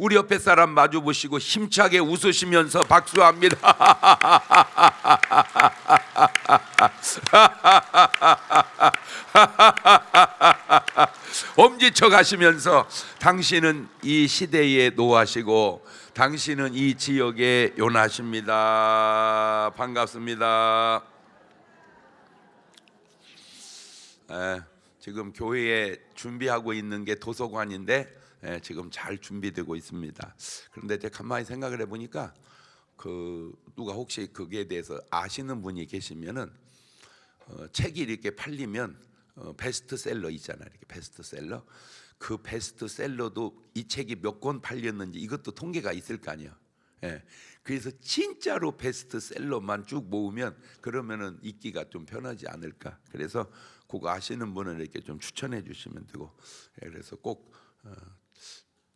우리 옆에 사람 마주 보시고 힘차게 웃으시면서 박수합니다. 엄지쳐 가시면서 당신은 이 시대에 노하시고 당신은 이 지역의 요나십니다. 반갑습니다. 지금 교회에 준비하고 있는 게 도서관인데 지금 잘 준비되고 있습니다. 그런데 제가 가만히 생각을 해보니까 누가 혹시 거기에 대해서 아시는 분이 계시면은 책이 이렇게 팔리면 베스트셀러 있잖아요. 이렇게 베스트셀러. 그 베스트셀러도 이 책이 몇 권 팔렸는지 이것도 통계가 있을 거 아니에요. 그래서 진짜로 베스트셀러만 쭉 모으면 그러면은 읽기가 좀 편하지 않을까. 그래서 그거 아시는 분은 이렇게 좀 추천해 주시면 되고. 그래서 꼭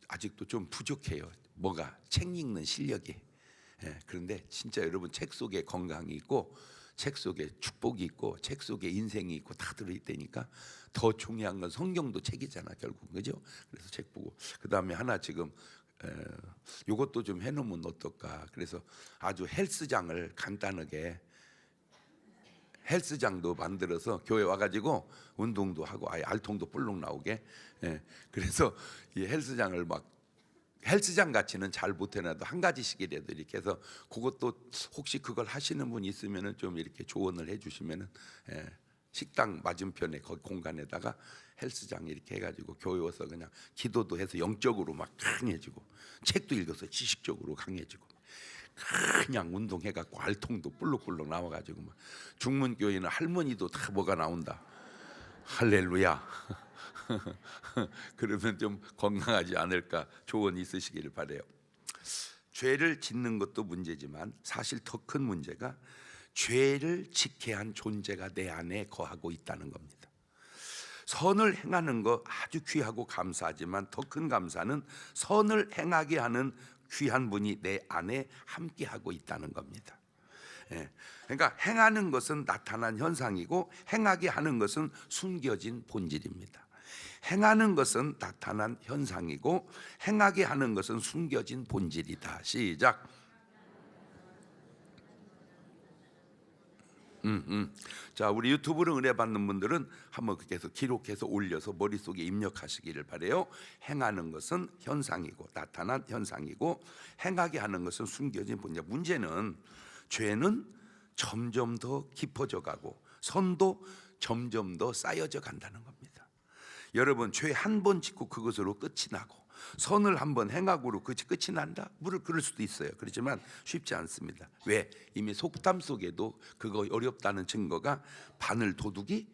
아직도 좀 부족해요. 뭐가 책 읽는 실력이. 그런데 진짜 여러분 책 속에 건강이 있고 책 속에 축복이 있고 책 속에 인생이 있고 다 들어있다니까. 더 중요한 건 성경도 책이잖아 결국, 그죠? 그래서 책 보고 그 다음에 하나 지금 요것도 좀 해놓으면 어떨까. 그래서 아주 헬스장을 간단하게 헬스장도 만들어서 교회 와가지고 운동도 하고 아예 알통도 볼록 나오게. 그래서 이 헬스장을 막 헬스장 같이는 잘 못해놔도 한 가지씩이라도 이렇게 해서 그것도 혹시 그걸 하시는 분 있으면은 좀 이렇게 조언을 해주시면은 식당 맞은편에 거기 공간에다가 헬스장 이렇게 해가지고 교회 와서 그냥 기도도 해서 영적으로 막 강해지고 책도 읽어서 지식적으로 강해지고 그냥 운동해갖고 알통도 볼록볼록 나와가지고 막 중문교회는 할머니도 다 뭐가 나온다. 할렐루야. 그러면 좀 건강하지 않을까. 조언 있으시기를 바래요. 죄를 짓는 것도 문제지만 사실 더 큰 문제가 죄를 짓게 한 존재가 내 안에 거하고 있다는 겁니다. 선을 행하는 거 아주 귀하고 감사하지만 더 큰 감사는 선을 행하게 하는 귀한 분이 내 안에 함께하고 있다는 겁니다. 그러니까 행하는 것은 나타난 현상이고 행하게 하는 것은 숨겨진 본질입니다. 행하는 것은 나타난 현상이고 행하게 하는 것은 숨겨진 본질이다. 시작. 자, 우리 유튜브로 은혜 받는 분들은 한번 계속 기록해서 올려서 머릿속에 입력하시기를 바래요. 행하는 것은 현상이고 나타난 현상이고 행하게 하는 것은 숨겨진 본질. 문제는 죄는 점점 더 깊어져 가고 선도 점점 더 쌓여져 간다는 겁니다. 여러분 죄 한 번 짓고 그것으로 끝이 나고 선을 한번 행하고로 그것이 끝이 난다? 그럴 수도 있어요. 그렇지만 쉽지 않습니다. 왜? 이미 속담 속에도 그거 어렵다는 증거가 바늘 도둑이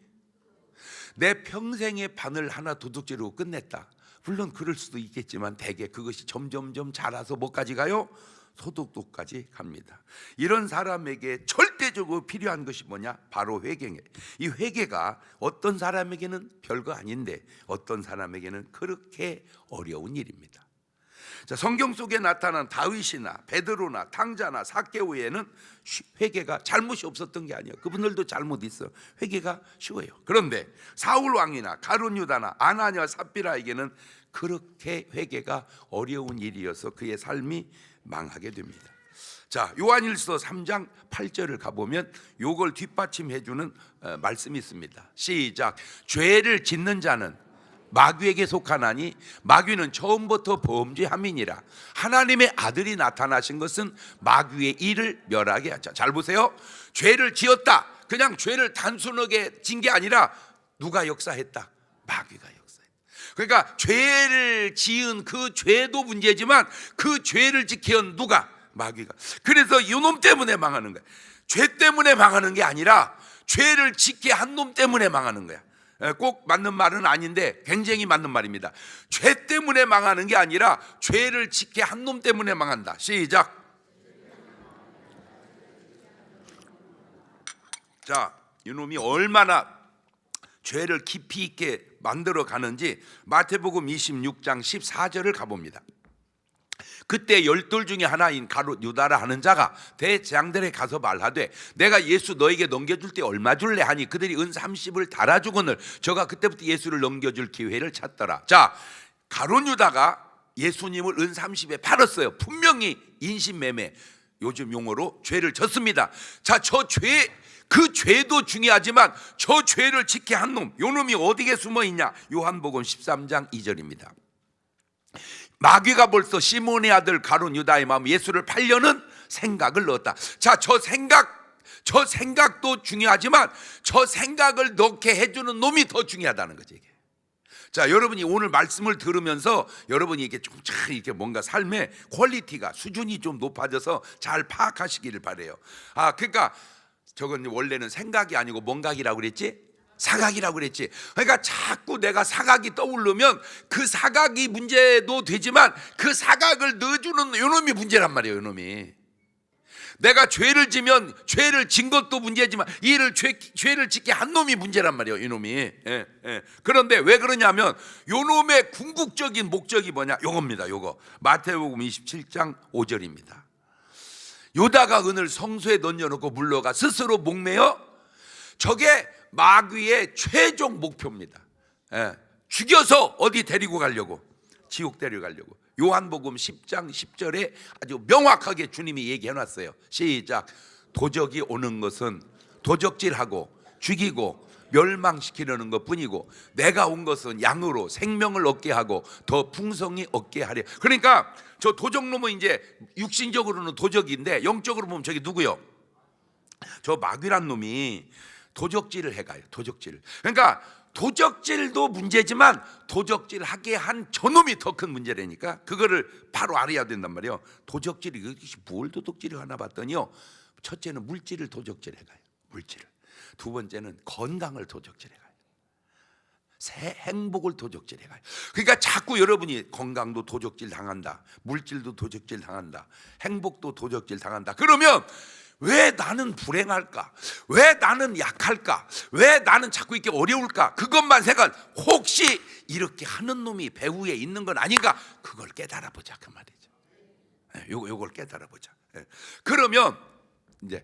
내 평생의 바늘 하나 도둑질로 끝냈다. 물론 그럴 수도 있겠지만 대개 그것이 점점점 자라서 뭐까지 가요? 소득도까지 갑니다. 이런 사람에게 절대적으로 필요한 것이 뭐냐? 바로 회개예요. 이 회개가 어떤 사람에게는 별거 아닌데 어떤 사람에게는 그렇게 어려운 일입니다. 자, 성경 속에 나타난 다윗이나 베드로나 탕자나 삭개오에는 회개가 잘못이 없었던 게 아니에요. 그분들도 잘못 있어. 회개가 쉬워요. 그런데 사울 왕이나 가룟 유다나 아나니아 삽비라에게는 그렇게 회개가 어려운 일이어서 그의 삶이 망하게 됩니다. 자, 요한일서 3장 8절을 가보면 요걸 뒷받침해 주는 말씀이 있습니다. 시작. 죄를 짓는 자는 마귀에게 속하나니 마귀는 처음부터 범죄함이니라. 하나님의 아들이 나타나신 것은 마귀의 일을 멸하게 하자. 잘 보세요. 죄를 지었다. 그냥 죄를 단순하게 진 게 아니라 누가 역사했다? 마귀가 역사했다. 그러니까 죄를 지은 그 죄도 문제지만 그 죄를 지켜온 누가? 마귀가. 그래서 이 놈 때문에 망하는 거야. 죄 때문에 망하는 게 아니라 죄를 짓게 한 놈 때문에 망하는 거야. 꼭 맞는 말은 아닌데 굉장히 맞는 말입니다. 죄 때문에 망하는 게 아니라 죄를 짓게 한 놈 때문에 망한다. 시작. 자, 이놈이 얼마나 죄를 깊이 있게 만들어 가는지 마태복음 26장 14절을 가봅니다. 그때 12 중에 하나인 가룟 유다라 하는 자가 대제장들에 가서 말하되 내가 예수 너에게 넘겨줄 때 얼마 줄래 하니 그들이 은 30을 달아주거늘 저가 그때부터 예수를 넘겨줄 기회를 찾더라. 자, 가룟 유다가 예수님을 은 30에 팔았어요. 분명히 인신매매, 요즘 용어로 죄를 졌습니다. 자, 그 죄도 중요하지만 저 죄를 짓게 한 놈, 요 놈이 어디에 숨어 있냐? 요한복음 13장 2절입니다. 마귀가 벌써 시몬의 아들 가룟 유다의 마음 예수를 팔려는 생각을 넣었다. 자, 저 생각도 중요하지만 저 생각을 넣게 해주는 놈이 더 중요하다는 거지, 이게. 자, 여러분이 오늘 말씀을 들으면서 여러분이 이게 좀 이렇게 뭔가 삶의 퀄리티가, 수준이 좀 높아져서 잘 파악하시기를 바래요. 그러니까 저건 원래는 생각이 아니고 뭔각이라고 그랬지? 사각이라고 그랬지. 그러니까 자꾸 내가 사각이 떠오르면 그 사각이 문제도 되지만 그 사각을 넣어주는 요놈이 문제란 말이에요. 요놈이. 내가 죄를 지면 죄를 진 것도 문제지만 이를 죄를 짓게 한 놈이 문제란 말이에요. 이놈이. 그런데 왜 그러냐면 요놈의 궁극적인 목적이 뭐냐? 요겁니다. 요거 마태복음 27장 5절입니다. 요다가 은을 성소에 던져놓고 물러가 스스로 목매어, 저게 마귀의 최종 목표입니다. 죽여서 어디 데리고 가려고? 지옥 데려가려고. 요한복음 10장 10절에 아주 명확하게 주님이 얘기해 놨어요. 시작. 도적이 오는 것은 도적질하고 죽이고 멸망시키려는 것뿐이고 내가 온 것은 양으로 생명을 얻게 하고 더 풍성히 얻게 하려. 그러니까 저 도적놈은 이제 육신적으로는 도적인데 영적으로 보면 저게 누구요? 저 마귀란 놈이 도적질을 해가요. 도적질. 그러니까 도적질도 문제지만 도적질 하게 한 저놈이 더 큰 문제라니까 그거를 바로 알아야 된단 말이에요. 도적질이 뭘 도적질을 하나 봤더니요, 첫째는 물질을 도적질 해가요. 물질을. 두 번째는 건강을 도적질 해가요. 행복을 도적질 해가요. 그러니까 자꾸 여러분이 건강도 도적질 당한다, 물질도 도적질 당한다, 행복도 도적질 당한다. 그러면 왜 나는 불행할까? 왜 나는 약할까? 왜 나는 자꾸 이렇게 어려울까? 그것만 생각. 혹시 이렇게 하는 놈이 배후에 있는 건 아닌가? 그걸 깨달아 보자, 그 말이죠. 요걸 깨달아 보자. 그러면 이제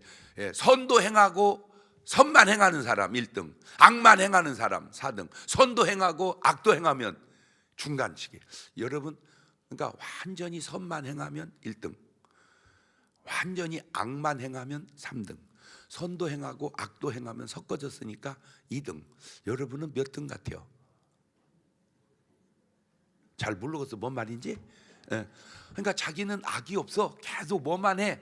선도 행하고 선만 행하는 사람 1등, 악만 행하는 사람 4등, 선도 행하고 악도 행하면 중간치기. 여러분, 그러니까 완전히 선만 행하면 1등, 완전히 악만 행하면 3등, 선도 행하고 악도 행하면 섞어졌으니까 2등. 여러분은 몇 등 같아요? 잘 모르겠어, 뭔 말인지? 그러니까 자기는 악이 없어. 계속 뭐만 해?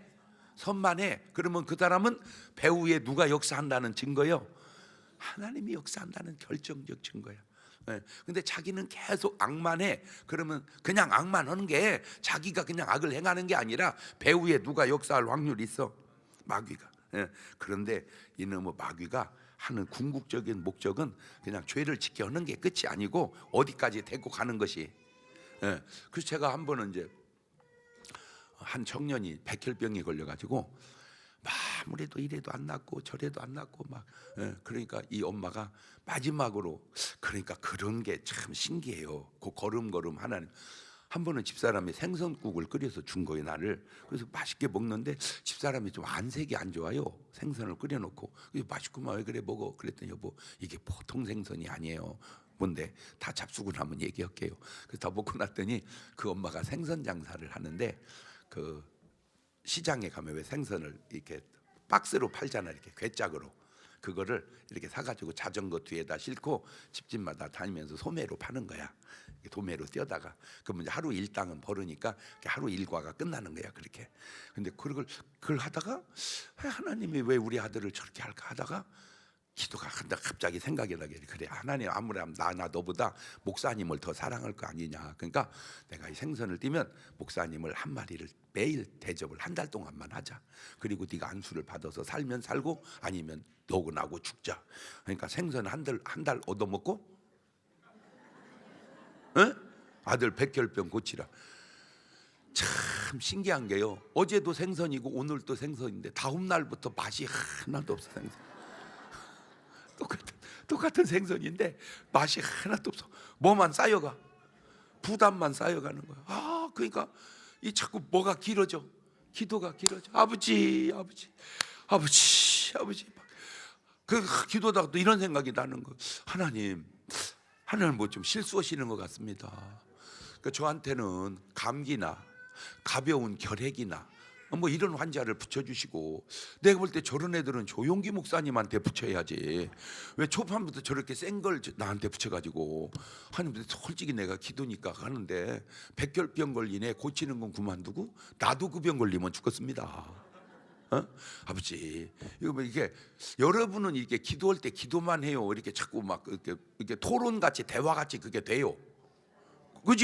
선만 해. 그러면 그 사람은 배후에 누가 역사한다는 증거요? 하나님이 역사한다는 결정적 증거야. 근데 자기는 계속 악만 해. 그러면 그냥 악만 하는 게 자기가 그냥 악을 행하는 게 아니라 배후에 누가 역사할 확률이 있어? 마귀가. 그런데 이놈의 마귀가 하는 궁극적인 목적은 그냥 죄를 짓게 하는 게 끝이 아니고 어디까지 데리고 가는 것이. 그래서 제가 한 번은 이제 한 청년이 백혈병에 걸려가지고 아무래도 이래도 안 낫고 저래도 안 낫고 막, 그러니까 이 엄마가 마지막으로, 그러니까 그런 게 참 신기해요. 그 걸음걸음 하나님. 한 번은 집사람이 생선국을 끓여서 준 거예요, 나를. 그래서 맛있게 먹는데 집사람이 좀 안색이 안 좋아요. 생선을 끓여놓고. 그래서 맛있구만, 왜 그래 먹어? 그랬더니 여보, 이게 보통 생선이 아니에요. 뭔데? 다 잡수고 나면 얘기할게요. 그래서 다 먹고 났더니 그 엄마가 생선 장사를 하는데 그 시장에 가면 왜 생선을 이렇게 박스로 팔잖아, 이렇게 괴짝으로. 그거를 이렇게 사가지고 자전거 뒤에다 싣고 집집마다 다니면서 소매로 파는 거야. 도매로 뛰어다가. 그러면 이제 하루 일당은 벌으니까 하루 일과가 끝나는 거야, 그렇게. 근데 그걸 하다가 하나님이 왜 우리 아들을 저렇게 할까 하다가 기도가 갑자기 생각이 나게. 그래, 하나님 아무래도 나 너보다 목사님을 더 사랑할 거 아니냐. 그러니까 내가 이 생선을 띄면 목사님을 한 마리를 매일 대접을 한 달 동안만 하자. 그리고 네가 안수를 받아서 살면 살고 아니면 너고 나고 죽자. 그러니까 생선 한 달 얻어먹고, 아들 백혈병 고치라. 참 신기한 게요, 어제도 생선이고 오늘도 생선인데 다음 날부터 맛이 하나도 없어. 생선 똑같은 생선인데 맛이 하나도 없어. 뭐만 쌓여가? 부담만 쌓여가는 거야. 그러니까 이 자꾸 뭐가 길어져? 기도가 길어져. 아버지. 그 기도다가 또 이런 생각이 나는 거. 하나님 뭐 좀 실수하시는 것 같습니다. 그 저한테는 감기나 가벼운 결핵이나 뭐 이런 환자를 붙여주시고, 내가 볼 때 저런 애들은 조용기 목사님한테 붙여야지. 왜 초반부터 저렇게 센 걸 나한테 붙여가지고. 하나님, 솔직히 내가 기도니까 하는데 백혈병 걸린 애 고치는 건 그만두고 나도 그 병 걸리면 죽겠습니다. 아버지, 이거 뭐 이게 여러분은 이렇게 기도할 때 기도만 해요. 이렇게 자꾸 막 이렇게 토론같이 대화같이 그게 돼요.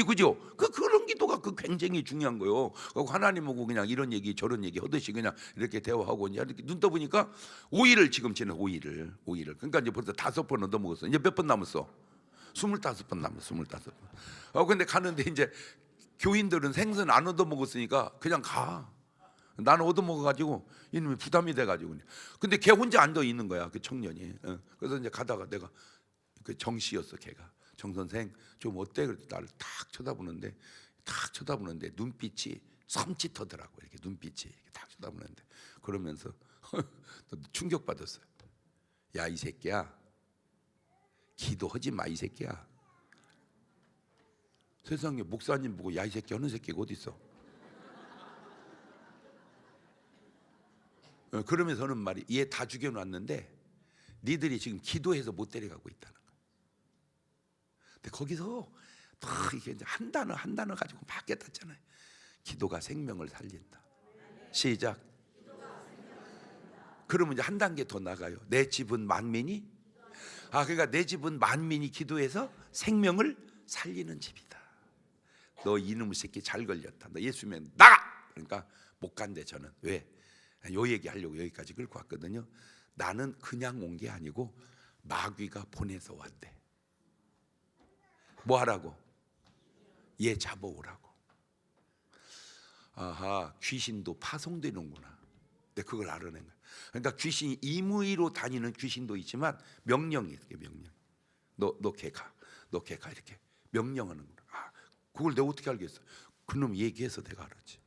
그죠? 그런 기도가 굉장히 중요한 거예요. 하나님하고 그냥 이런 얘기 저런 얘기 하듯이 그냥 이렇게 대화하고 이제 이렇게 눈 떠보니까 5일을 지금 지내 5일을. 그러니까 이제 벌써 5번 얻어먹었어. 이제 몇 번 남았어? 25번 남았어. 25번. 근데 가는데 이제 교인들은 생선 안 얻어먹었으니까 그냥 가. 나는 얻어먹어가지고 이놈이 부담이 돼가지고. 근데 걔 혼자 앉아 있는 거야, 그 청년이. 그래서 이제 가다가 내가 그 정씨였어, 걔가. 정 선생 좀 어때? 그랬더니 나를 탁 쳐다보는데 눈빛이 섬찟하더라고. 이렇게 눈빛이 이렇게 탁 쳐다보는데 그러면서 충격받았어요. 야, 이 새끼야, 기도하지 마, 이 새끼야. 세상에 목사님 보고 야, 이 새끼 하는 새끼가 어디 있어? 그러면서 하는 말이, 얘 다 죽여놨는데 니들이 지금 기도해서 못 데려가고 있다는 거야. 근데 거기서 이게 이제 한 단어 가지고 막 깨닫잖아요. 기도가 생명을 살린다. 시작. 그러면 이제 한 단계 더 나가요. 내 집은 만민이, 그러니까 내 집은 만민이 기도해서 생명을 살리는 집이다. 너 이놈의 새끼 잘 걸렸다. 너 예수 믿으면 나가. 그러니까 못 간대. 저는 왜? 요 얘기 하려고 여기까지 끌고 왔거든요. 나는 그냥 온 게 아니고 마귀가 보내서 왔대. 뭐 하라고? 얘 잡아오라고. 아하, 귀신도 파송되는구나. 근데 그걸 알아낸 거야. 그러니까 귀신이 임의로 다니는 귀신도 있지만 명령이 이렇게 명령. 너 걔 가 이렇게 명령하는 거야. 그걸 내가 어떻게 알겠어? 그놈 얘기해서 내가 알았지.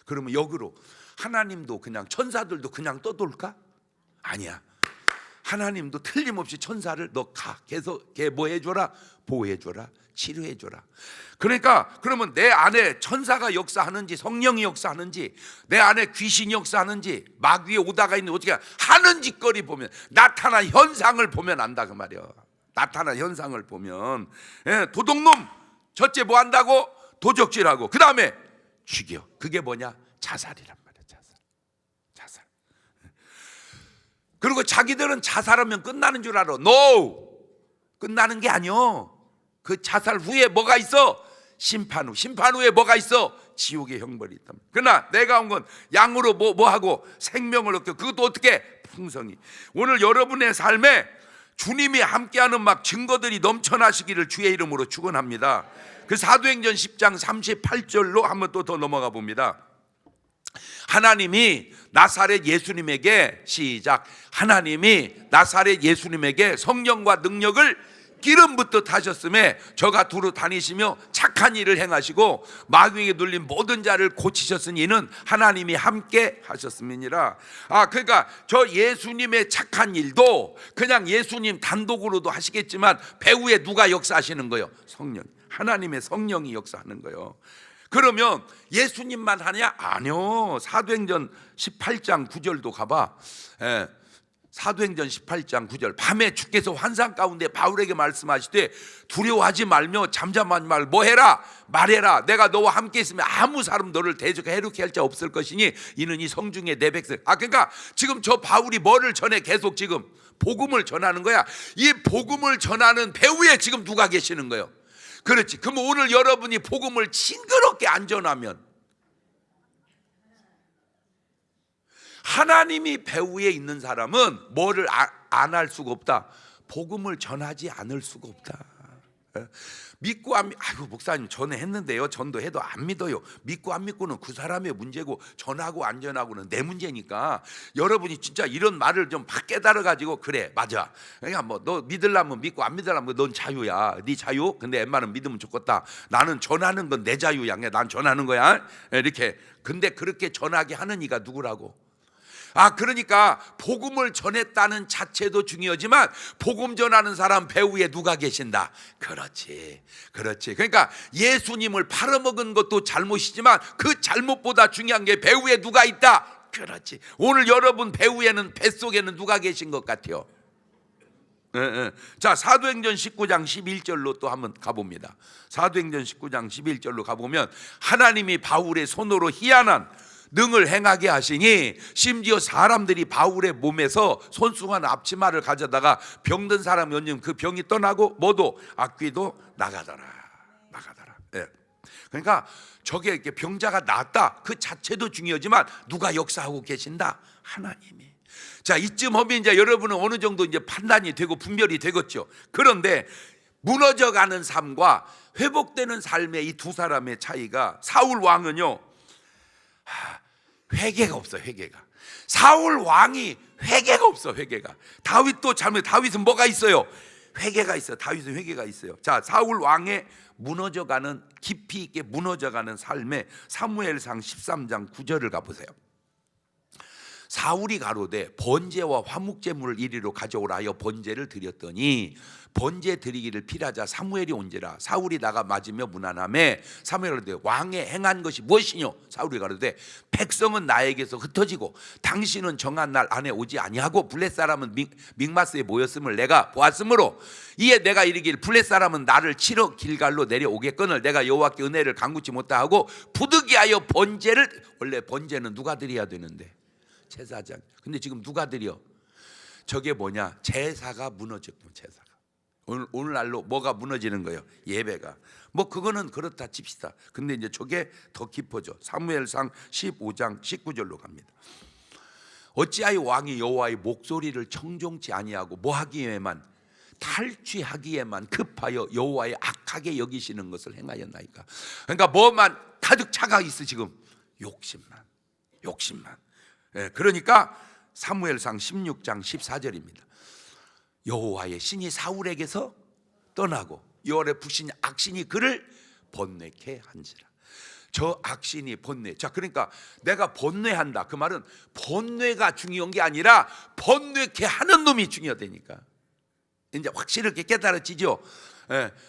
그러면 역으로 하나님도 그냥 천사들도 그냥 떠돌까? 아니야. 하나님도 틀림없이 천사를 너 가. 계속 걔 뭐 해줘라? 보호해줘라. 치료해줘라. 그러니까 그러면 내 안에 천사가 역사하는지 성령이 역사하는지 내 안에 귀신이 역사하는지 마귀에 오다가 있는 어떻게 하는 짓거리 보면 나타난 현상을 보면 안다 그 말이야. 나타난 현상을 보면 도둑놈 첫째 뭐 한다고? 도적질하고 그 다음에 죽여. 그게 뭐냐? 자살이란 말이야. 자살. 그리고 자기들은 자살하면 끝나는 줄 알아. No! 끝나는 게 아니요. 그 자살 후에 뭐가 있어? 심판 후에 뭐가 있어? 지옥의 형벌이 있다. 그러나 내가 온 건 양으로 뭐 하고 생명을 얻고 그것도 어떻게? 풍성히. 오늘 여러분의 삶에 주님이 함께하는 막 증거들이 넘쳐나시기를 주의 이름으로 축원합니다. 그 사도행전 10장 38절로 한번 또 더 넘어가 봅니다. 하나님이 나사렛 예수님에게 시작. 하나님이 나사렛 예수님에게 성령과 능력을 기름 붓듯 하셨음에 저가 두루 다니시며 착한 일을 행하시고 마귀에게 눌린 모든 자를 고치셨으니 이는 하나님이 함께 하셨음이니라. 그러니까 저 예수님의 착한 일도 그냥 예수님 단독으로도 하시겠지만 배후에 누가 역사하시는 거예요? 성령. 하나님의 성령이 역사하는 거예요. 그러면 예수님만 하냐? 아니요. 사도행전 18장 9절도 가봐. 사도행전 18장 9절. 밤에 주께서 환상 가운데 바울에게 말씀하시되 두려워하지 말며 잠잠하지 말고 뭐 해라? 말해라. 내가 너와 함께 있으면 아무 사람 너를 대적해 해롭게 할 자 없을 것이니 이는 이 성중에 내 백성. 그러니까 지금 저 바울이 뭐를 전해? 계속 지금 복음을 전하는 거야. 이 복음을 전하는 배후에 지금 누가 계시는 거예요? 그렇지. 그럼 오늘 여러분이 복음을 징그럽게 안 전하면 하나님이 배후에 있는 사람은 뭐를 안 할 수가 없다. 복음을 전하지 않을 수가 없다. 믿고 안 아이고 목사님 전했는데요. 전도해도 안 믿어요. 믿고 안 믿고는 그 사람의 문제고 전하고 안 전하고는 내 문제니까 여러분이 진짜 이런 말을 좀 깨달아 가지고 그래 맞아. 그러니까 뭐 너 믿으려면 믿고 안 믿으려면 넌 자유야. 네 자유. 근데 웬만하면 믿으면 좋겠다. 나는 전하는 건 내 자유야. 난 전하는 거야. 이렇게. 근데 그렇게 전하게 하는 이가 누구라고? 그러니까 복음을 전했다는 자체도 중요하지만 복음 전하는 사람 배후에 누가 계신다? 그렇지. 그러니까 예수님을 팔아먹은 것도 잘못이지만 그 잘못보다 중요한 게 배후에 누가 있다? 그렇지. 오늘 여러분 배후에는, 뱃속에는 누가 계신 것 같아요? 자, 사도행전 19장 11절로 또 한번 가봅니다. 사도행전 19장 11절로 가보면 하나님이 바울의 손으로 희한한 능을 행하게 하시니 심지어 사람들이 바울의 몸에서 손수건 앞치마를 가져다가 병든 사람이 얹으면 그 병이 떠나고 뭐도 악귀도 나가더라. 예. 그러니까 저게 이렇게 병자가 낫다 그 자체도 중요하지만 누가 역사하고 계신다? 하나님이. 자, 이쯤 하면 이제 여러분은 어느 정도 이제 판단이 되고 분별이 되겠죠. 그런데 무너져가는 삶과 회복되는 삶의 이 두 사람의 차이가, 사울 왕은요 회개가 없어. 회개가. 사울 왕이 회개가 없어. 회개가. 다윗도 잘못. 다윗은 뭐가 있어요? 회개가 있어. 다윗은 회개가 있어요. 자, 사울 왕의 무너져가는, 깊이 있게 무너져가는 삶의 사무엘상 13장 9절을 가보세요. 사울이 가로되 번제와 화목제물을 이리로 가져오라 하여 번제를 드렸더니 번제 드리기를 필하자 사무엘이 온지라. 사울이 나가 맞으며 무난함에 사무엘이 가로되 왕의 행한 것이 무엇이뇨? 사울이 가로되 백성은 나에게서 흩어지고 당신은 정한 날 안에 오지 아니하고 블렛 사람은 믹마스에 모였음을 내가 보았으므로 이에 내가 이르길 블렛 사람은 나를 치러 길갈로 내려오겠거늘 내가 여호와께 은혜를 간구치 못하고 부득이하여 번제를, 원래 번제는 누가 드려야 되는데? 제사장. 근데 지금 누가 드려? 저게 뭐냐? 제사가 무너졌고, 제사가. 오늘날로 뭐가 무너지는 거예요? 예배가. 뭐 그거는 그렇다 칩시다. 근데 이제 저게 더 깊어져. 사무엘상 15장 19절로 갑니다. 어찌하여 왕이 여호와의 목소리를 청종치 아니하고 뭐 하기에만, 탈취하기에만 급하여 여호와의 악하게 여기시는 것을 행하였나이까. 그러니까 뭐만 가득 차가 있어 지금. 욕심만. 그러니까 사무엘상 16장 14절입니다. 여호와의 신이 사울에게서 떠나고 여호와의 불신 악신이 그를 번뇌케 한지라. 저 악신이 번뇌. 자, 그러니까 내가 번뇌한다. 그 말은 번뇌가 중요한 게 아니라 번뇌케 하는 놈이 중요하다니까. 이제 확실하게 깨달아지죠.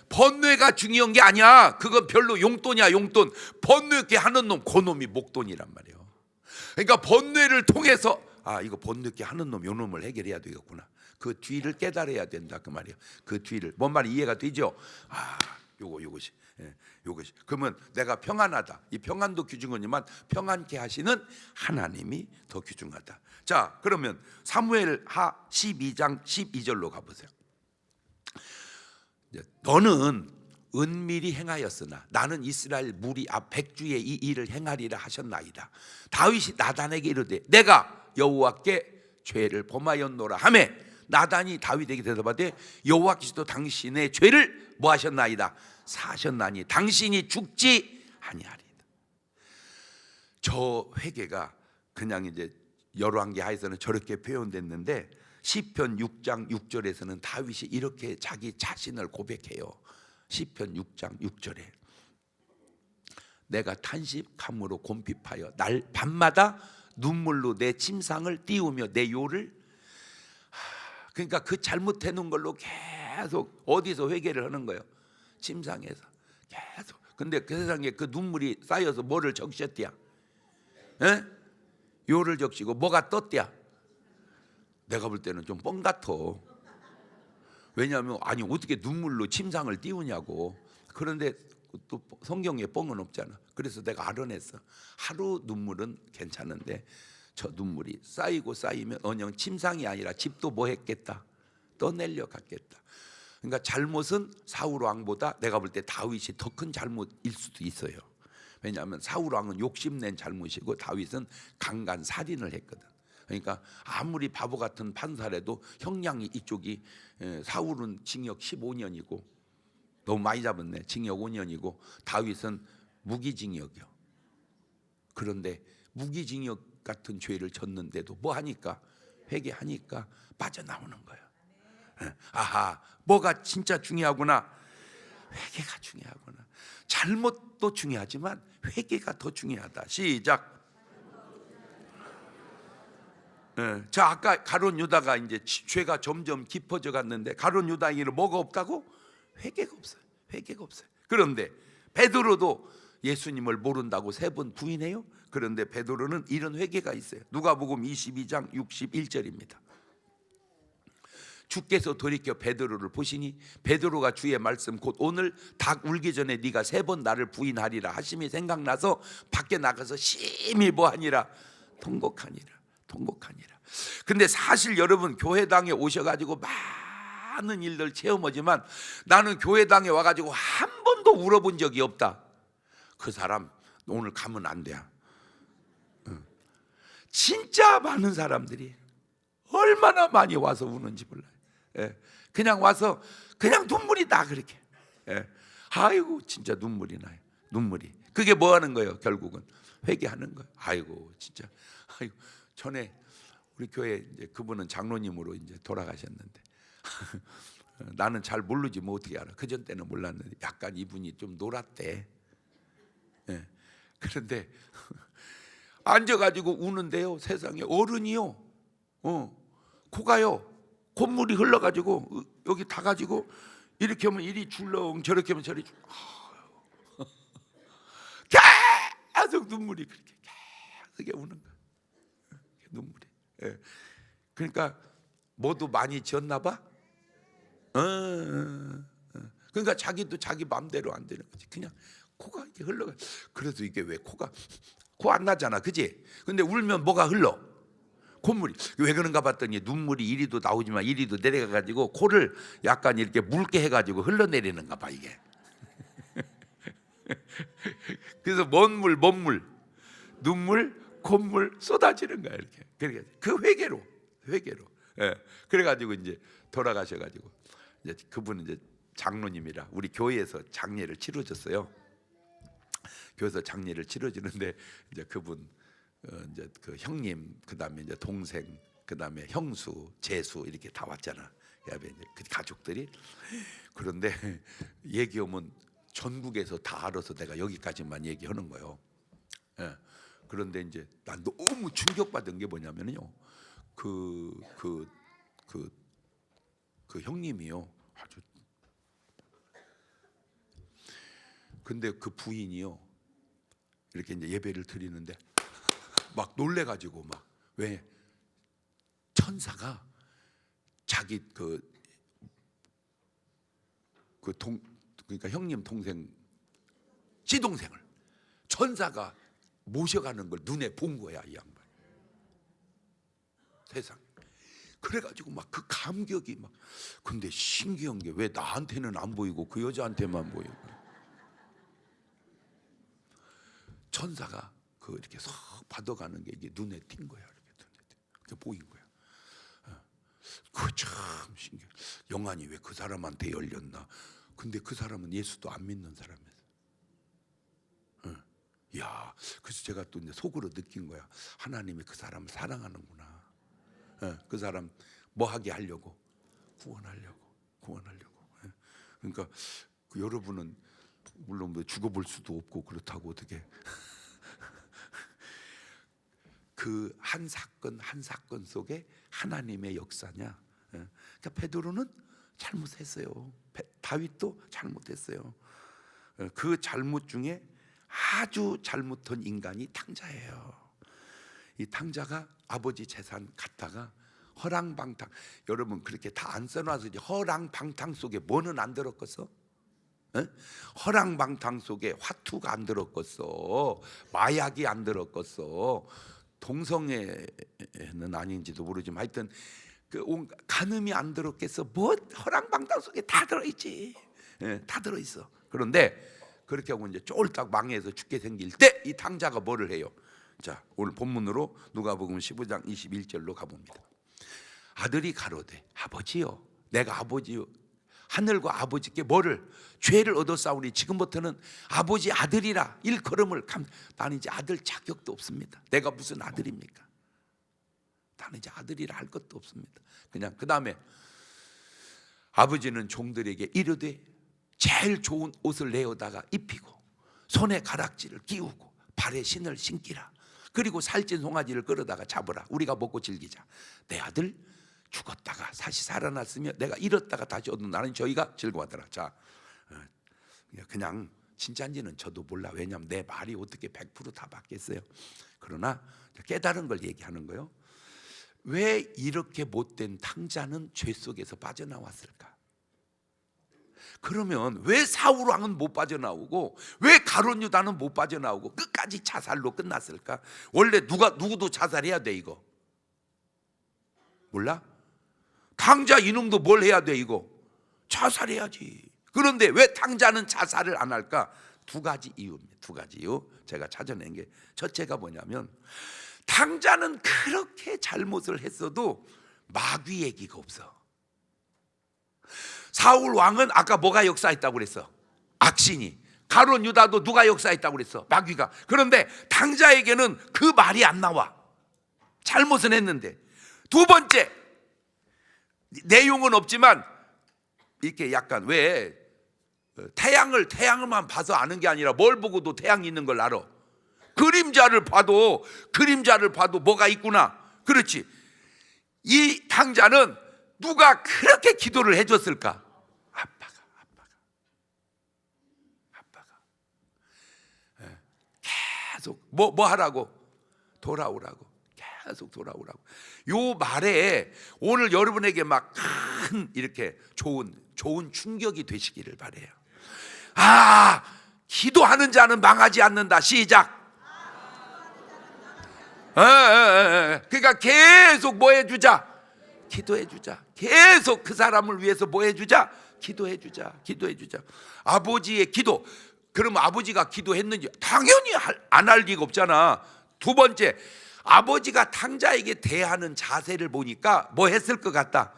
번뇌가 중요한 게 아니야. 그건 별로 용돈이야, 용돈. 번뇌케 하는 놈, 그 놈이 목돈이란 말이에요. 그러니까 번뇌를 통해서 이거 번뇌케 하는 놈, 요 놈을 해결해야 되겠구나. 그 뒤를 깨달아야 된다 그 말이에요. 그 뒤를. 뭔 말이 이해가 되죠? 요것이. 그러면 내가 평안하다. 이 평안도 귀중하지만 평안케 하시는 하나님이 더 귀중하다. 자, 그러면 사무엘하 12장 12절로 가보세요. 너는 은밀히 행하였으나 나는 이스라엘 무리 앞 백주에 이 일을 행하리라 하셨나이다. 다윗이 나단에게 이르되 내가 여호와께 죄를 범하였노라 하매 나단이 다윗에게 대답하되 여호와께서도 당신의 죄를 뭐 하셨나이다? 사하셨나니 당신이 죽지 아니하리다. 저 회개가 그냥 이제 열왕기 하에서는 저렇게 표현됐는데 시편 6장 6절에서는 다윗이 이렇게 자기 자신을 고백해요. 시편 6장 6절에 내가 탄식함으로 곰핍하여 날 밤마다 눈물로 내 침상을 띄우며 내 요를. 그러니까 그 잘못해놓은 걸로 계속 어디서 회개를 하는 거예요? 침상에서 계속. 근데 그 세상에 그 눈물이 쌓여서 뭐를 적셨대야? 요를 적시고 뭐가 떴대야? 내가 볼 때는 좀 뻥 같아. 왜냐하면 어떻게 눈물로 침상을 띄우냐고. 그런데 또 성경에 뻥은 없잖아. 그래서 내가 알아냈어. 하루 눈물은 괜찮은데 저 눈물이 쌓이고 쌓이면 언영 침상이 아니라 집도 뭐 했겠다? 떠내려 갔겠다. 그러니까 잘못은 사울 왕보다 내가 볼 때 다윗이 더 큰 잘못일 수도 있어요. 왜냐하면 사울 왕은 욕심낸 잘못이고 다윗은 강간 살인을 했거든. 그러니까 아무리 바보 같은 판사라도 형량이 이쪽이, 사울은 징역 15년이고 너무 많이 잡았네. 징역 5년이고 다윗은 무기징역이요. 그런데 무기징역 같은 죄를 졌는데도 뭐 하니까? 회개하니까 빠져나오는 거예요. 뭐가 진짜 중요하구나. 회개가 중요하구나. 잘못도 중요하지만 회개가 더 중요하다. 시작. 예, 저 아까 가룟 유다가 이제 죄가 점점 깊어져 갔는데 가룟 유다에게는 뭐가 없다고? 회개가 없어요. 회개가 없어요. 그런데 베드로도 예수님을 모른다고 3번 부인해요. 그런데 베드로는 이런 회개가 있어요. 누가복음 22장 61절입니다. 주께서 돌이켜 베드로를 보시니 베드로가 주의 말씀 곧 오늘 닭 울기 전에 네가 3번 나를 부인하리라 하심이 생각나서 밖에 나가서 심히 뭐하니라? 통곡하니라. 통곡하니라. 근데 사실 여러분 교회당에 오셔가지고 많은 일들 체험하지만 나는 교회당에 와가지고 한 번도 울어본 적이 없다. 그 사람 오늘 가면 안 돼. 진짜 많은 사람들이 얼마나 많이 와서 우는지 몰라요. 그냥 와서 그냥 눈물이 나 그렇게. 아이고 진짜 눈물이 나요. 눈물이. 그게 뭐 하는 거예요? 결국은 회개하는 거예요. 아이고 진짜. 아이고 전에 우리 교회 이제 그분은 장로님으로 이제 돌아가셨는데 나는 잘 모르지 뭐 어떻게 알아. 그전 때는 몰랐는데 약간 이분이 좀 놀았대. 그런데 앉아가지고 우는데요. 세상에 어른이요. 코가요. 콧물이 흘러가지고 여기 다 가지고 이렇게 하면 이리 줄렁 저렇게 하면 저리 줄렁. 계속 눈물이 그렇게 계속 우는 거야. 눈물이. 그러니까 뭐도 많이 지었나 봐. 그러니까 자기도 자기 마음대로 안 되는 거지. 그냥 코가 이렇게 흘러가. 그래도 이게 왜 코가 코 안 나잖아, 그지? 근데 울면 뭐가 흘러? 콧물이. 왜 그런가 봤더니 눈물이 이리도 나오지만 이리도 내려가가지고 코를 약간 이렇게 묽게 해가지고 흘러내리는가 봐 이게. 그래서 먼물 눈물 콧물 쏟아지는 거야 이렇게. 그러니까 그 회개로. 그래가지고 이제 돌아가셔가지고 이제 그분은 이제 장로님이라 우리 교회에서 장례를 치러줬어요. 교회에서 장례를 치러지는데 이제 그분 이제 그 형님, 그 다음에 이제 동생, 그 다음에 형수, 제수 이렇게 다 왔잖아. 이제 그 가족들이. 그런데 얘기하면 전국에서 다 알아서 내가 여기까지만 얘기하는 거예요. 그런데 이제 난 너무 충격받은 게 뭐냐면요. 그 형님이요. 아주. 근데 그 부인이요. 이렇게 이제 예배를 드리는데 막 놀래가지고 막 왜 천사가 자기 그러니까 형님 동생 시동생을 천사가 모셔가는 걸 눈에 본 거야 이 양반. 세상. 그래가지고 막 그 감격이 막. 근데 신기한 게 왜 나한테는 안 보이고 그 여자한테만 보이고. 천사가 그 이렇게 싹 받아가는 게 이게 눈에 띈 거야. 이렇게 보인 거야. 그거 참 신기해. 영안이 왜 그 사람한테 열렸나? 근데 그 사람은 예수도 안 믿는 사람이었어. 야, 그래서 제가 또 이제 속으로 느낀 거야. 하나님이 그 사람을 사랑하는구나. 그 사람 뭐 하게 하려고? 구원하려고. 그러니까 여러분은 물론 뭐 죽어볼 수도 없고 그렇다고 어떻게 그 한 사건 속에 하나님의 역사냐. 그러니까 베드로는 잘못했어요. 다윗도 잘못했어요. 그 잘못 중에 아주 잘못한 인간이 탕자예요. 이 탕자가 아버지 재산 갖다가 허랑방탕. 여러분 그렇게 다 안 써놔서 허랑방탕 속에 뭐는 안 들었겠어? 허랑방탕 속에 화투가 안 들었겠어. 마약이 안 들었겠어. 동성애는 아닌지도 모르지만 하여튼 그 간음이 안 들었겠어. 뭐 허랑방탕 속에 다 들어있지. 다 들어있어. 그런데 그렇게 하고 이제 쫄딱 망해서 죽게 생길 때 이 탕자가 뭐를 해요? 자, 오늘 본문으로 누가복음 15장 21절로 가봅니다. 아들이 가로되 아버지요, 내가 아버지요 하늘과 아버지께 뭐를? 죄를 얻었사오니 지금부터는 아버지 아들이라 일컬음을 나는 이제 아들 자격도 없습니다. 내가 무슨 아들입니까? 나는 이제 아들이라 할 것도 없습니다. 그냥 그 다음에 아버지는 종들에게 이르되 제일 좋은 옷을 내어다가 입히고 손에 가락지를 끼우고 발에 신을 신기라. 그리고 살찐 송아지를 끌어다가 잡으라. 우리가 먹고 즐기자. 내 아들 죽었다가 다시 살아났으며 내가 잃었다가 다시 얻은 나는 저희가 즐거워하더라. 자, 그냥 진짜인지는 저도 몰라. 왜냐하면 내 말이 어떻게 100% 다 맞겠어요. 그러나 깨달은 걸 얘기하는 거예요. 왜 이렇게 못된 탕자는 죄 속에서 빠져나왔을까? 그러면 왜 사울 왕은 못 빠져나오고 왜 가룟 유다는 못 빠져나오고 끝까지 자살로 끝났을까? 원래 누구도 자살해야 돼 이거. 몰라? 탕자 이놈도 뭘 해야 돼 이거? 자살해야지. 그런데 왜 탕자는 자살을 안 할까? 두 가지 이유입니다. 두 가지 이유. 제가 찾아낸 게 첫째가 뭐냐면 탕자는 그렇게 잘못을 했어도 마귀 얘기가 없어. 사울 왕은 아까 뭐가 역사했다고 그랬어? 악신이. 가룟 유다도 누가 역사했다고 그랬어? 마귀가. 그런데 탕자에게는 그 말이 안 나와. 잘못은 했는데. 두 번째, 내용은 없지만 이렇게 약간 왜 태양을만 봐서 아는 게 아니라 뭘 보고도 태양이 있는 걸 알아. 그림자를 봐도 뭐가 있구나. 그렇지. 이 탕자는 누가 그렇게 기도를 해줬을까? 아빠가 계속 뭐 하라고? 돌아오라고. 계속 돌아오라고. 요 말에 오늘 여러분에게 막 큰 이렇게 좋은 충격이 되시기를 바래요. 기도하는 자는 망하지 않는다. 시작. 그러니까 계속 뭐 해주자? 기도해주자. 계속 그 사람을 위해서 뭐 해주자? 기도해주자. 아버지의 기도. 그럼 아버지가 기도했는지? 당연히 안 할 리가 없잖아. 두 번째, 아버지가 탕자에게 대하는 자세를 보니까 뭐 했을 것 같다?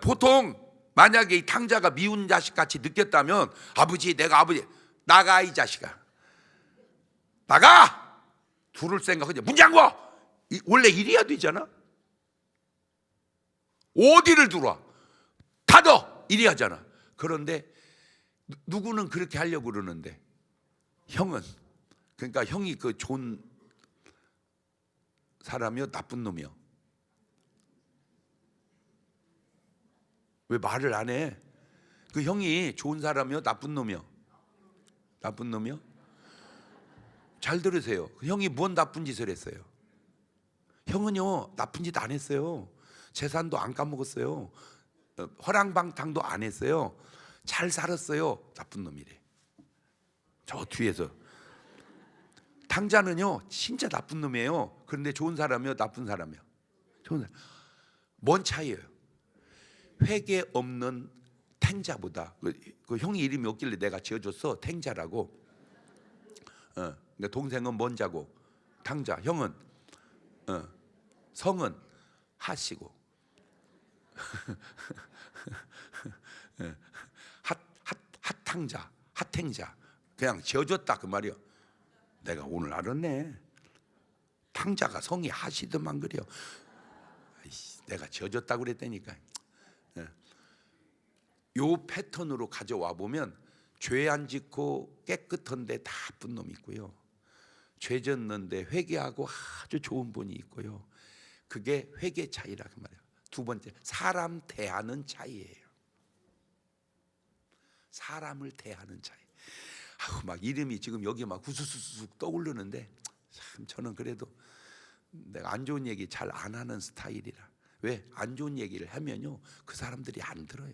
보통 만약에 이 탕자가 미운 자식 같이 느꼈다면 내가 아버지 나가 이 자식아 나가! 둘을 생각하지. 문 잠궈! 원래 이래야 되잖아. 어디를 들어와? 닫어! 이래야 하잖아. 그런데 누구는 그렇게 하려고 그러는데 형은, 그러니까 형이 그 좋은 사람이요 나쁜 놈이요? 왜 말을 안 해? 그 형이 좋은 사람이요 나쁜 놈이요? 나쁜 놈이요? 잘 들으세요. 그 형이 뭔 나쁜 짓을 했어요? 형은요 나쁜 짓 안 했어요. 재산도 안 까먹었어요. 허랑방탕도 안 했어요. 잘 살았어요. 나쁜 놈이래. 저 뒤에서. 탕자는요 진짜 나쁜 놈이에요. 그런데 좋은 사람이요 나쁜 사람이요? 좋은 사람. 뭔 차이예요? 회개 없는 탱자보다 그 형이 이름이 없길래 내가 지어줬어. 탱자라고. 그러니까 동생은 뭔 자고? 탕자. 형은 성은 하시고 핫탱자 그냥 지어줬다 그 말이요. 내가 오늘 알았네. 탕자가 성이 하시더만 그래요. 내가 지어줬다고 그랬다니까. 요 패턴으로 가져와 보면 죄 안 짓고 깨끗한데 다 나쁜 놈이 있고요, 죄 졌는데 회개하고 아주 좋은 분이 있고요. 그게 회개 차이라 그 말이에요. 두 번째, 사람 대하는 차이예요. 사람을 대하는 차이. 막 이름이 지금 여기 막 후수수수 떠오르는데 참 저는 그래도 내가 안 좋은 얘기 잘 안 하는 스타일이라. 왜? 안 좋은 얘기를 하면요 그 사람들이 안 들어요.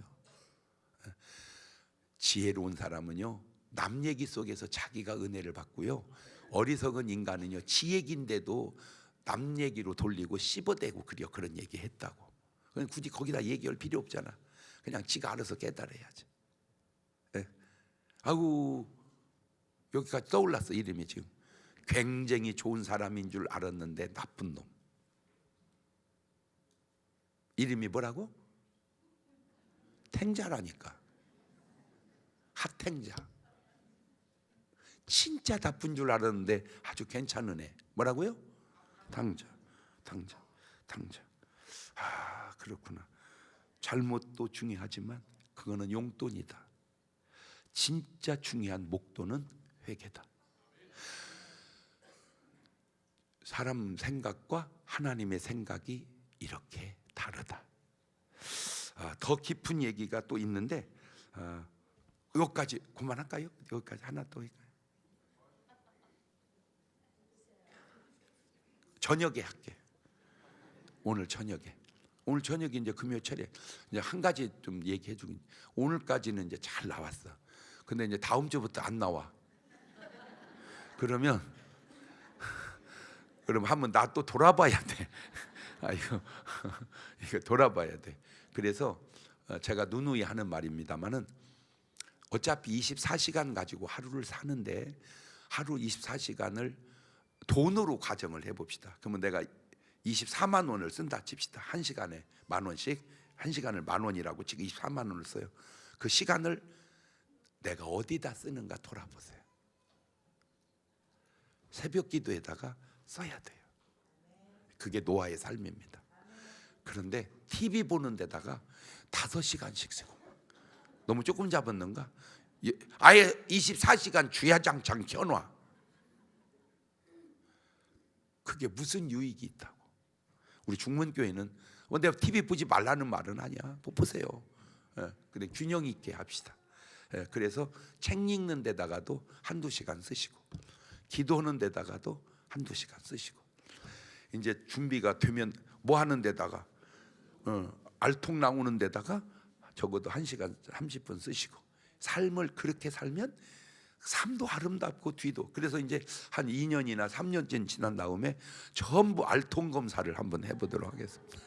지혜로운 사람은요 남 얘기 속에서 자기가 은혜를 받고요, 어리석은 인간은요 지 얘기인데도 남 얘기로 돌리고 씹어대고 그런 얘기 했다고. 그냥 굳이 거기다 얘기할 필요 없잖아. 그냥 지가 알아서 깨달아야지. 아이고 여기까지 떠올랐어. 이름이 지금 굉장히 좋은 사람인 줄 알았는데 나쁜 놈. 이름이 뭐라고? 탱자라니까. 핫탱자. 진짜 나쁜 줄 알았는데 아주 괜찮은 애. 뭐라고요? 탕자. 그렇구나. 잘못도 중요하지만 그거는 용돈이다. 진짜 중요한 목돈은 회개다. 사람 생각과 하나님의 생각이 이렇게 다르다. 더 깊은 얘기가 또 있는데 여기까지 그만할까요? 여기까지 하나 더 할까요? 저녁에 할게. 오늘 저녁에 이제 금요 철에 이제 한 가지 좀 얘기해 주긴. 오늘까지는 이제 잘 나왔어. 근데 이제 다음 주부터 안 나와. 그럼 한번 나 또 돌아봐야 돼. 이거 돌아봐야 돼. 그래서 제가 누누이 하는 말입니다만은 어차피 24시간 가지고 하루를 사는데 하루 24시간을 돈으로 가정을 해봅시다. 그러면 내가 24만 원을 쓴다 칩시다. 1시간에 10,000원씩, 1시간을 10,000원이라고 지금 24만 원을 써요. 그 시간을 내가 어디다 쓰는가 돌아보세요. 새벽 기도에다가 써야 돼요. 그게 노아의 삶입니다. 그런데 TV 보는 데다가 5시간씩 쓰고, 너무 조금 잡았는가? 아예 24시간 주야장창 켜놔. 그게 무슨 유익이 있다고? 우리 중문교회는 내가 TV 보지 말라는 말은 아니야. 보세요. 근데 균형 있게 합시다. 그래서 책 읽는 데다가도 1-2시간 쓰시고, 기도하는 데다가도 1-2시간 쓰시고, 이제 준비가 되면 뭐 하는 데다가 알통 나오는 데다가 적어도 1시간 30분 쓰시고, 삶을 그렇게 살면 삶도 아름답고 뒤도. 그래서 이제 한 2년이나 3년쯤 지난 다음에 전부 알통 검사를 한번 해보도록 하겠습니다.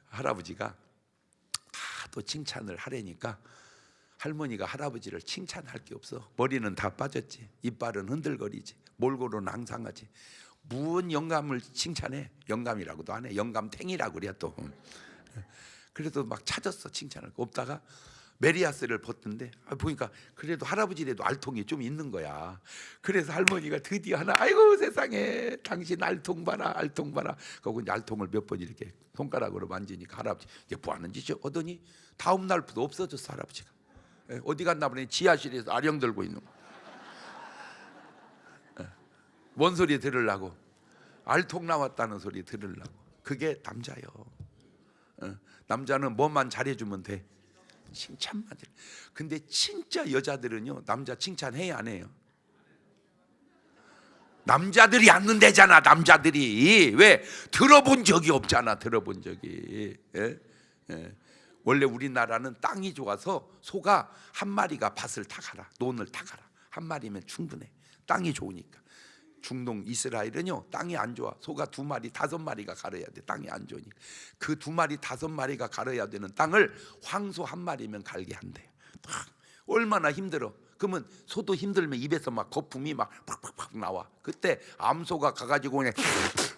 할아버지가 또 칭찬을 하려니까 할머니가 할아버지를 칭찬할 게 없어. 머리는 다 빠졌지, 이빨은 흔들거리지, 몰골은 앙상하지. 무슨 영감을 칭찬해? 영감이라고도 안 해. 영감탱이라고 그래야 또. 그래도 막 찾았어, 칭찬을. 없다가 메리아스를 벗던데 보니까 그래도 할아버지라도 알통이 좀 있는 거야. 그래서 할머니가 드디어 하나, 아이고 세상에, 당신 알통 봐라, 알통 봐라. 그리고 이제 알통을 몇 번 이렇게 손가락으로 만지니까 할아버지, 이게 뭐 하는 짓이야? 하더니 다음 날부터 없어졌어, 할아버지가. 어디 갔나 보니 지하실에서 아령 들고 있는 거. 뭔 소리 들으려고? 알통 나왔다는 소리 들으려고. 그게 남자요. 남자는 뭐만 잘해주면 돼? 칭찬만 해. 근데 진짜 여자들은요, 남자 칭찬해야 안 해요? 남자들이 앉는 데잖아. 남자들이 왜? 들어본 적이 없잖아. 들어본 적이. 원래 우리나라는 땅이 좋아서 소가 한 마리가 밭을 다 갈아, 논을 다 갈아. 한 마리면 충분해. 땅이 좋으니까. 중동 이스라엘은요, 땅이 안 좋아. 소가 2마리, 5마리가 갈아야 돼. 땅이 안 좋으니까. 그 2마리, 5마리가 갈아야 되는 땅을 황소 1마리면 갈게 한대요. 얼마나 힘들어. 그러면 소도 힘들면 입에서 막 거품이 막 팍팍팍 나와. 그때 암소가 가가지고 그냥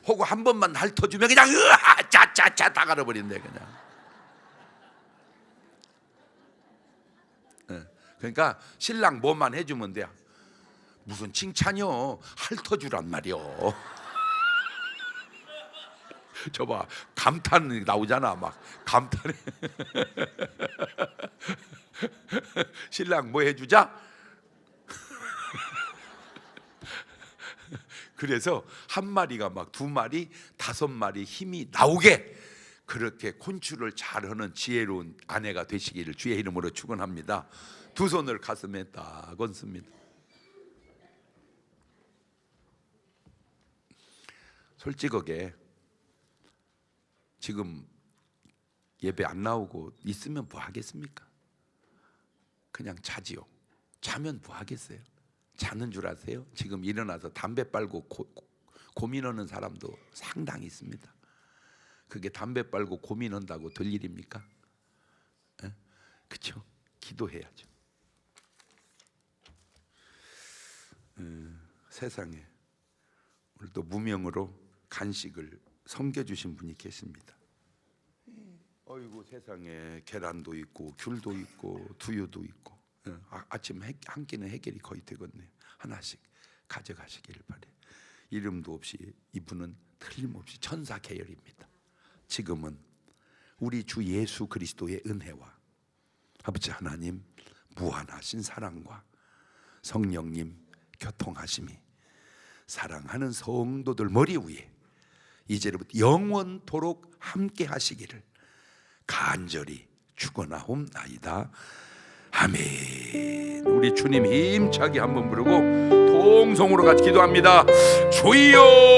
하고 한 번만 핥아주면 그냥 으아 짜짜짜 다 갈아버린대 그냥. 그러니까 신랑 뭐만 해주면 돼. 무슨 칭찬이요? 핥아주란 말이요. 저봐, 감탄이 나오잖아. 막 감탄이. 신랑 뭐 해주자? 그래서 1마리가 막 2마리, 5마리 힘이 나오게 그렇게 콘출을 잘하는 지혜로운 아내가 되시기를 주의 이름으로 축원합니다. 두 손을 가슴에 딱 얹습니다. 솔직하게 지금 예배 안 나오고 있으면 뭐 하겠습니까? 그냥 자지요. 자면 뭐 하겠어요? 자는 줄 아세요? 지금 일어나서 담배 빨고 고민하는 사람도 상당히 있습니다. 그게 담배 빨고 고민한다고 될 일입니까? 그렇죠? 기도해야죠. 세상에 오늘도 무명으로 간식을 섬겨주신 분이 계십니다. 어이구 세상에, 계란도 있고 귤도 있고 두유도 있고. 아침 한 끼는 해결이 거의 되겠네요. 하나씩 가져가시기를 바래요. 이름도 없이 이분은 틀림없이 천사 계열입니다. 지금은 우리 주 예수 그리스도의 은혜와 아버지 하나님 무한하신 사랑과 성령님 교통하심이 사랑하는 성도들 머리 위에 이제부터 영원토록 함께 하시기를 간절히 축원하옵나이다. 아멘. 우리 주님 힘차게 한번 부르고 통성으로 같이 기도합니다. 주여